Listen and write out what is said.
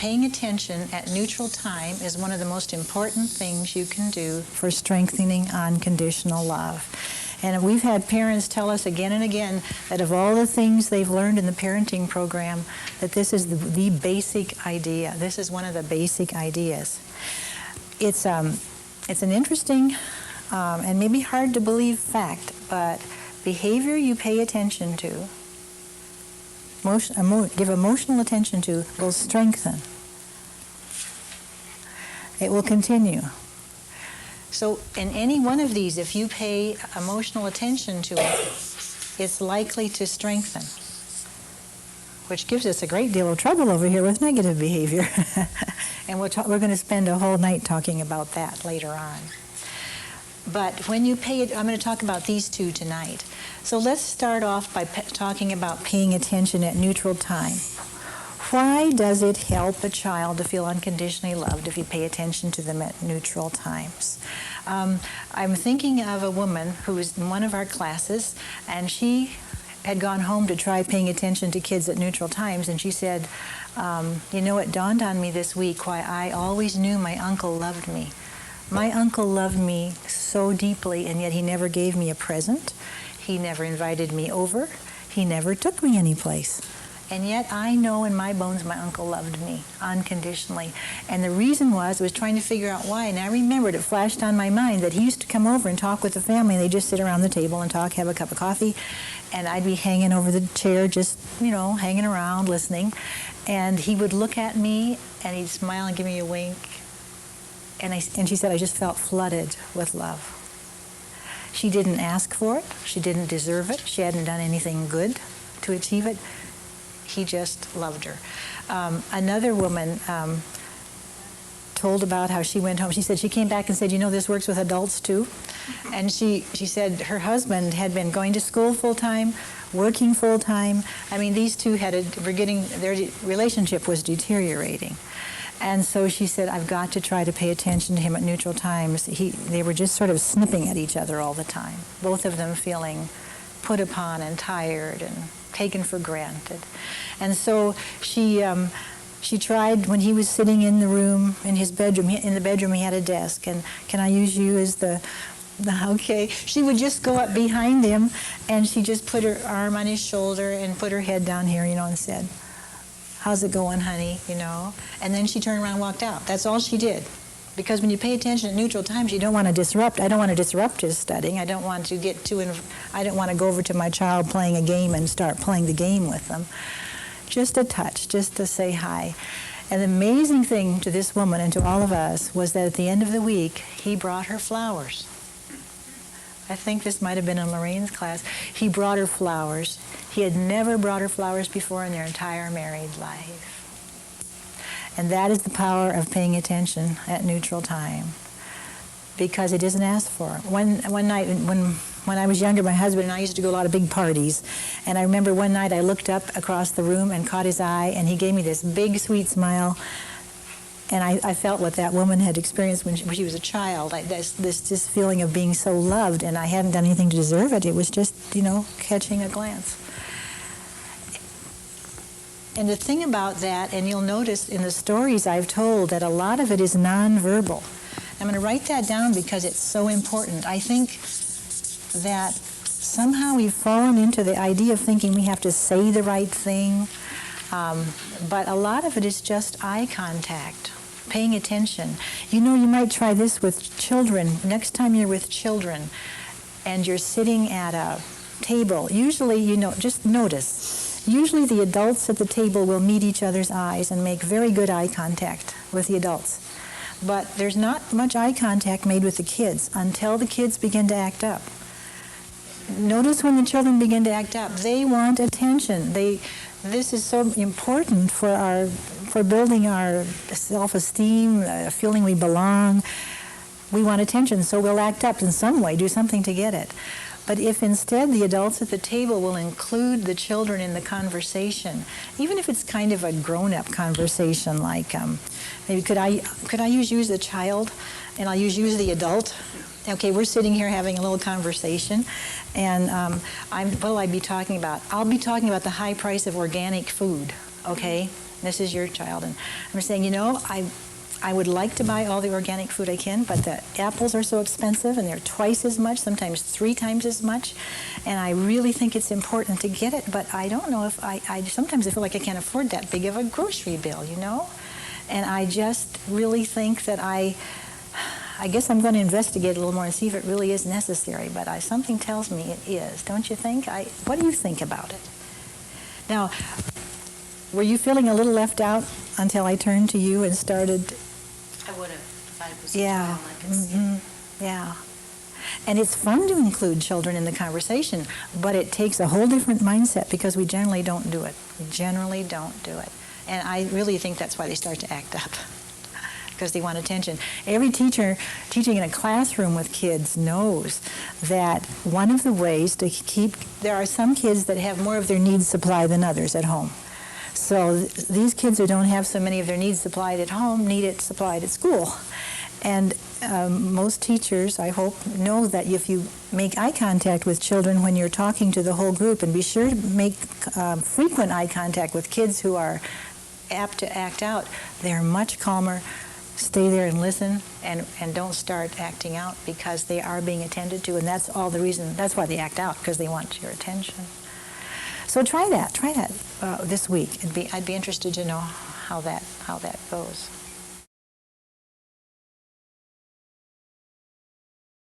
paying attention at neutral time is one of the most important things you can do for strengthening unconditional love. And we've had parents tell us again and again that of all the things they've learned in the parenting program, that this is the basic idea. This is one of the basic ideas. It's an interesting and maybe hard to believe fact, but behavior you pay attention to, give emotional attention to, will strengthen. It will continue. So in any one of these, if you pay emotional attention to it, it's likely to strengthen, which gives us a great deal of trouble over here with negative behavior. And we're going to spend a whole night talking about that later on. But when you pay it, I'm going to talk about these two tonight. So let's start off by talking about paying attention at neutral time. Why does it help a child to feel unconditionally loved if you pay attention to them at neutral times? I'm thinking of a woman who was in one of our classes, and she had gone home to try paying attention to kids at neutral times, and she said, you know, it dawned on me this week why I always knew my uncle loved me. My uncle loved me so deeply, and yet he never gave me a present. He never invited me over. He never took me anyplace. And yet I know in my bones my uncle loved me unconditionally. And the reason was, I was trying to figure out why. And I remembered, it flashed on my mind that he used to come over and talk with the family. And they'd just sit around the table and talk, have a cup of coffee. And I'd be hanging over the chair, just, you know, hanging around, listening. And he would look at me, and he'd smile and give me a wink. And she said, I just felt flooded with love. She didn't ask for it. She didn't deserve it. She hadn't done anything good to achieve it. He just loved her. Another woman told about how she went home. She said she came back and said, you know, this works with adults too. And she said her husband had been going to school full-time, working full-time. I mean, these two their relationship was deteriorating. And so she said, I've got to try to pay attention to him at neutral times. They were just sort of snipping at each other all the time, both of them feeling put upon and tired and taken for granted. And so she tried, when he was sitting in the room, in his bedroom, in the bedroom he had a desk, and can I use you as the okay. She would just go up behind him, and she just put her arm on his shoulder and put her head down here, you know, and said, how's it going, honey, you know? And then she turned around and walked out. That's all she did. Because when you pay attention at neutral times, you don't want to disrupt. I don't want to disrupt his studying. I don't want to I don't want to go over to my child playing a game and start playing the game with them. Just a touch, just to say hi. And the amazing thing to this woman and to all of us was that at the end of the week, he brought her flowers. I think this might have been in Lorraine's class. He brought her flowers. He had never brought her flowers before in their entire married life. And that is the power of paying attention at neutral time, because it isn't asked for. One night when I was younger, my husband and I used to go to a lot of big parties. And I remember one night I looked up across the room and caught his eye, and he gave me this big, sweet smile. And I felt what that woman had experienced when she was a child. This feeling of being so loved, and I hadn't done anything to deserve it. It was just, you know, catching a glance. And the thing about that, and you'll notice in the stories I've told, that a lot of it is nonverbal. I'm going to write that down because it's so important. I think that somehow we've fallen into the idea of thinking we have to say the right thing, but a lot of it is just eye contact, paying attention. You know, you might try this with children. Next time you're with children and you're sitting at a table, usually, you know, just notice. Usually the adults at the table will meet each other's eyes and make very good eye contact with the adults. But there's not much eye contact made with the kids until the kids begin to act up. Notice when the children begin to act up, they want attention. This is so important for building our self-esteem, feeling we belong. We want attention, so we'll act up in some way, do something to get it. But if instead the adults at the table will include the children in the conversation, even if it's kind of a grown-up conversation, like maybe could I use you as a child, and I'll use you as the adult. Okay, we're sitting here having a little conversation, and what will I be talking about? I'll be talking about the high price of organic food. Okay, This is your child. And I'm saying, you know, I would like to buy all the organic food I can, but the apples are so expensive, and they're twice as much, sometimes 3 times as much. And I really think it's important to get it, but I don't know if I sometimes I feel like I can't afford that big of a grocery bill, you know? And I just really think that I guess I'm going to investigate a little more and see if it really is necessary, but something tells me it is. Don't you think? What do you think about it? Now, were you feeling a little left out until I turned to you and started? I would have if I was Yeah. I could see. Yeah. And it's fun to include children in the conversation, but it takes a whole different mindset because we generally don't do it. We generally don't do it. And I really think that's why they start to act up, because they want attention. Every teacher teaching in a classroom with kids knows that one of the ways to there are some kids that have more of their needs supplied than others at home. So these kids who don't have so many of their needs supplied at home need it supplied at school. And most teachers, I hope, know that if you make eye contact with children when you're talking to the whole group, and be sure to make frequent eye contact with kids who are apt to act out, they're much calmer. Stay there and listen, and don't start acting out, because they are being attended to, and that's all the reason. That's why they act out, because they want your attention. So try that this week. I'd be interested to know how that goes.